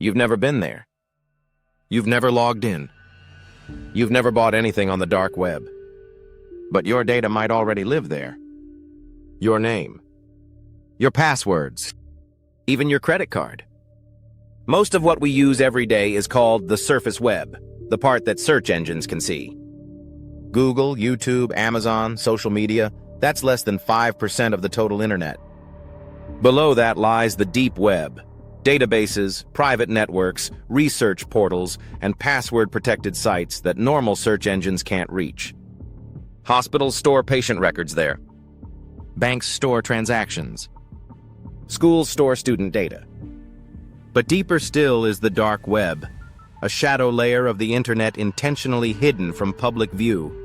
You've never been there. You've never logged in. You've never bought anything on the dark web. But your data might already live there. Your name. Your passwords. Even your credit card. Most of what we use every day is called the surface web, the part that search engines can see. Google, YouTube, Amazon, social media, that's less than 5% of the total internet. Below that lies the deep web, databases, private networks, research portals, and password-protected sites that normal search engines can't reach. Hospitals store patient records there. Banks store transactions. Schools store student data. But deeper still is the dark web, a shadow layer of the internet intentionally hidden from public view.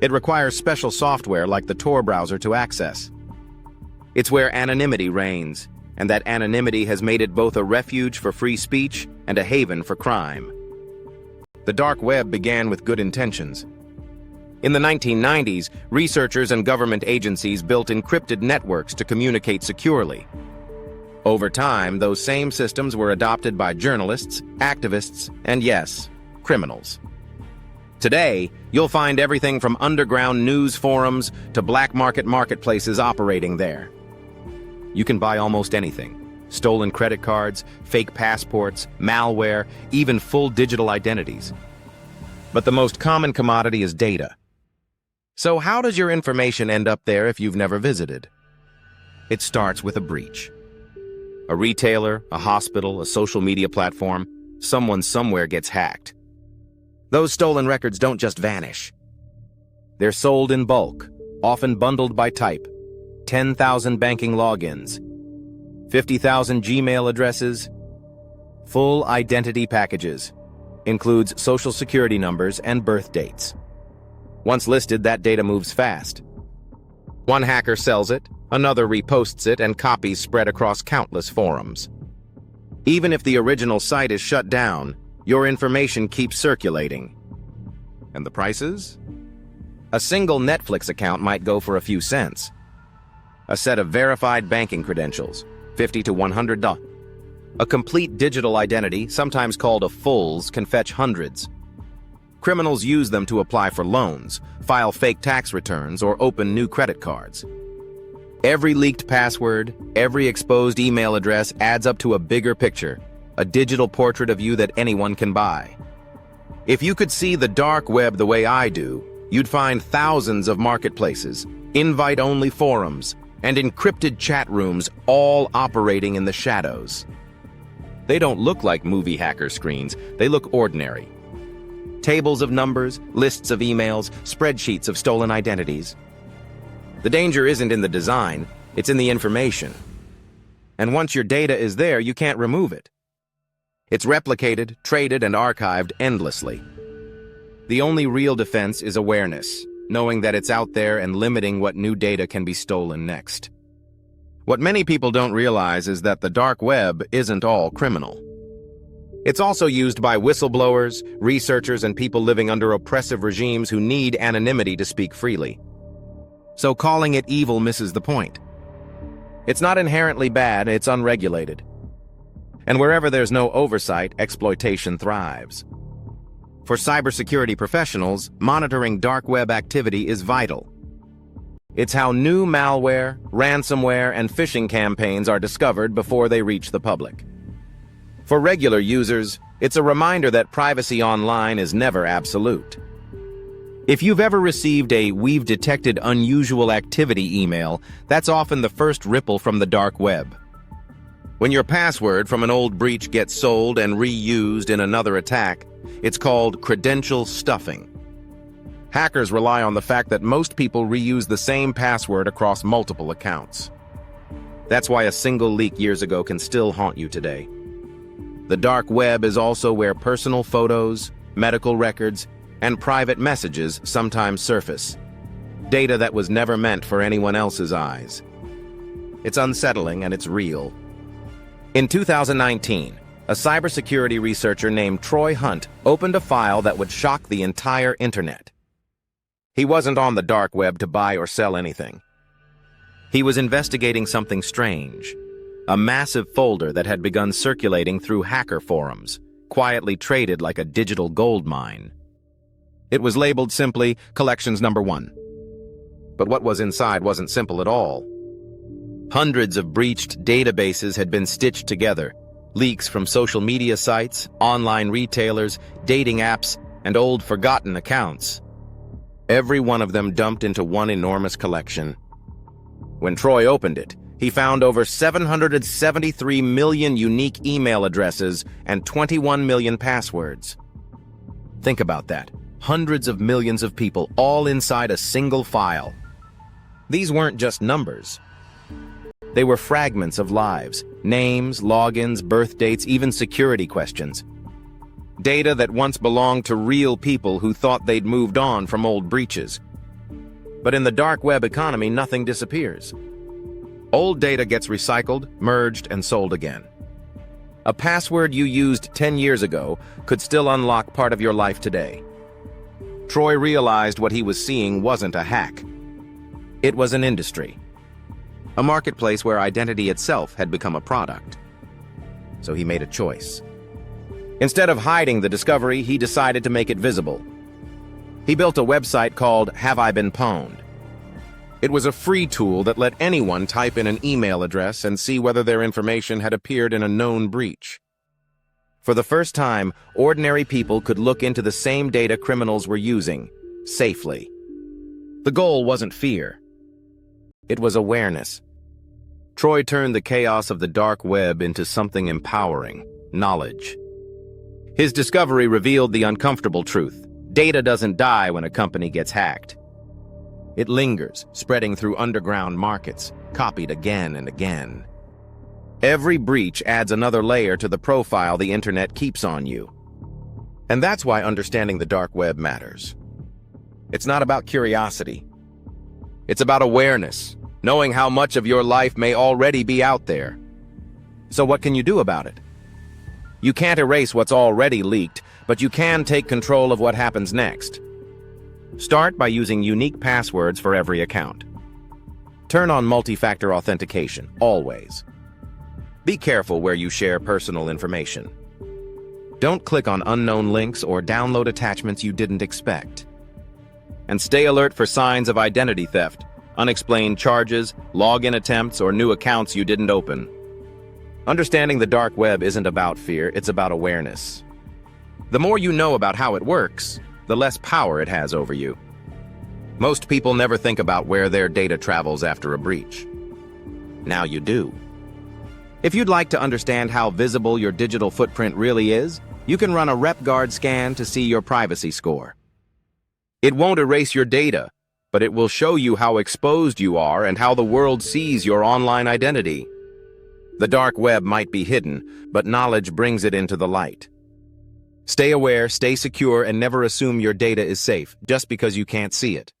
It requires special software like the Tor browser to access. It's where anonymity reigns, and that anonymity has made it both a refuge for free speech and a haven for crime. The dark web began with good intentions. In the 1990s, researchers and government agencies built encrypted networks to communicate securely. Over time, those same systems were adopted by journalists, activists, and yes, criminals. Today, you'll find everything from underground news forums to black market marketplaces operating there. You can buy almost anything. Stolen credit cards, fake passports, malware, even full digital identities. But the most common commodity is data. So how does your information end up there if you've never visited? It starts with a breach. A retailer, a hospital, a social media platform, someone somewhere gets hacked. Those stolen records don't just vanish. They're sold in bulk, often bundled by type. 10,000 banking logins, 50,000 Gmail addresses, full identity packages, includes social security numbers and birth dates. Once listed, that data moves fast. One hacker sells it, another reposts it, and copies spread across countless forums. Even if the original site is shut down, your information keeps circulating. And the prices? A single Netflix account might go for a few cents. A set of verified banking credentials, $50 to $100. A complete digital identity, sometimes called a fulls, can fetch hundreds. Criminals use them to apply for loans, file fake tax returns, or open new credit cards. Every leaked password, every exposed email address adds up to a bigger picture, a digital portrait of you that anyone can buy. If you could see the dark web the way I do, you'd find thousands of marketplaces, invite-only forums, and encrypted chat rooms all operating in the shadows. They don't look like movie hacker screens, they look ordinary. Tables of numbers, lists of emails, spreadsheets of stolen identities. The danger isn't in the design, it's in the information. And once your data is there, you can't remove it. It's replicated, traded, and archived endlessly. The only real defense is awareness, knowing that it's out there and limiting what new data can be stolen next. What many people don't realize is that the dark web isn't all criminal. It's also used by whistleblowers, researchers, and people living under oppressive regimes who need anonymity to speak freely. So calling it evil misses the point. It's not inherently bad, it's unregulated. And wherever there's no oversight, exploitation thrives. For cybersecurity professionals, monitoring dark web activity is vital. It's how new malware, ransomware, and phishing campaigns are discovered before they reach the public. For regular users, it's a reminder that privacy online is never absolute. If you've ever received a "we've detected unusual activity" email, that's often the first ripple from the dark web. When your password from an old breach gets sold and reused in another attack, it's called credential stuffing. Hackers rely on the fact that most people reuse the same password across multiple accounts. That's why a single leak years ago can still haunt you today. The dark web is also where personal photos, medical records, and private messages sometimes surface. Data that was never meant for anyone else's eyes. It's unsettling and it's real. In 2019, a cybersecurity researcher named Troy Hunt opened a file that would shock the entire internet. He wasn't on the dark web to buy or sell anything. He was investigating something strange. a massive folder that had begun circulating through hacker forums, quietly traded like a digital gold mine. It was labeled simply Collections Number 1. But what was inside wasn't simple at all. Hundreds of breached databases had been stitched together, leaks from social media sites, online retailers, dating apps, and old forgotten accounts. Every one of them dumped into one enormous collection. When Troy opened it, he found over 773 million unique email addresses and 21 million passwords. Think about that. Hundreds of millions of people all inside a single file. These weren't just numbers. They were fragments of lives, names, logins, birth dates, even security questions. Data that once belonged to real people who thought they'd moved on from old breaches. But in the dark web economy, nothing disappears. Old data gets recycled, merged, and sold again. A password you used 10 years ago could still unlock part of your life today. Troy realized what he was seeing wasn't a hack. It was an industry. A marketplace where identity itself had become a product. So he made a choice. Instead of hiding the discovery, he decided to make it visible. He built a website called Have I Been Pwned? It was a free tool that let anyone type in an email address and see whether their information had appeared in a known breach. For the first time, ordinary people could look into the same data criminals were using, safely. The goal wasn't fear. It was awareness. Troy turned the chaos of the dark web into something empowering, knowledge. His discovery revealed the uncomfortable truth. Data doesn't die when a company gets hacked. It lingers, spreading through underground markets, copied again and again. Every breach adds another layer to the profile the internet keeps on you. And that's why understanding the dark web matters. It's not about curiosity. It's about awareness, knowing how much of your life may already be out there. So what can you do about it? You can't erase what's already leaked, but you can take control of what happens next. Start by using unique passwords for every account. Turn on multi-factor authentication, always. Be careful where you share personal information. Don't click on unknown links or download attachments you didn't expect. And stay alert for signs of identity theft, unexplained charges, login attempts, or new accounts you didn't open. Understanding the dark web isn't about fear, it's about awareness. The more you know about how it works, the less power it has over you. Most people never think about where their data travels after a breach. Now you do. If you'd like to understand how visible your digital footprint really is, you can run a RepGuard scan to see your privacy score. It won't erase your data, but it will show you how exposed you are and how the world sees your online identity. The dark web might be hidden, but knowledge brings it into the light. Stay aware, stay secure, and never assume your data is safe just because you can't see it.